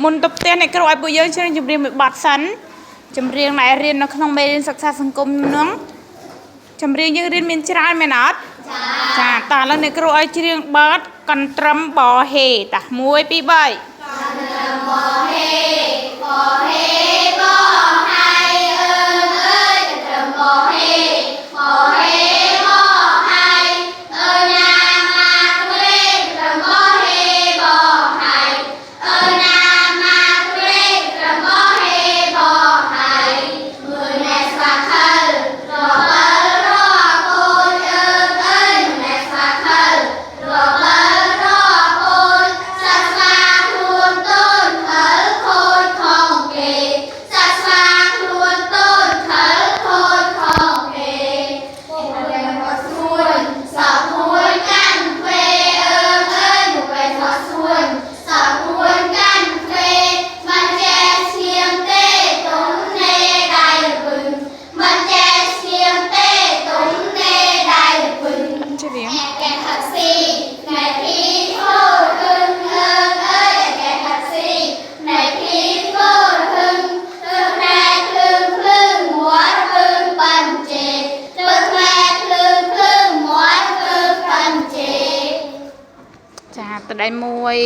មុនទៅផ្ទះអ្នកគ្រូឲ្យពួកយើងជឿចម្រៀងមួយបទសិនចម្រៀងដែលរៀននៅក្នុងមេរៀនសិក្សាសង្គមនោះចម្រៀងយើងរៀនមានច្រើនមែនអត់ចាតើឥឡូវអ្នកគ្រូឲ្យច្រៀងបទកន្ទ្រឹមបហេតា1 2 3កន្ទ្រឹមបហេបហេបហៃអើយកន្ទ្រឹមបហេបហេបហៃអើយណាម៉ាក្រេកន្ទ្រឹមបហេបហៃអើយណាម៉ាក្រេកន្ទ្រឹមបហេបហៃមើលណែស្វាខលរបើរកូនអើយណែស្វាខលរបើរកូនសាស្វាខ្លួនតូនខលខូចខំគេសាស្វាខ្លួនតូនខលខូចខំគេមកពេលមកស្រួយសោកមួយកាន់ពេអើយមកពេលមកស្រួយសោកមួយកាន់ពេមិនចេះឈៀងទេទុំនេដៃពឹងមិនចេះឈៀងទេទុំនេដៃពឹងច្រៀងแกะหักซีในพี่โทษถึงเอิงเอ้ยแกะหักซีในพี่โทษถึงตึกแม่คลึงคลึงหัวคลึงปันเจตึกแม่คลึงคลึงหัวคลึงปันเจចាតដៃមួយ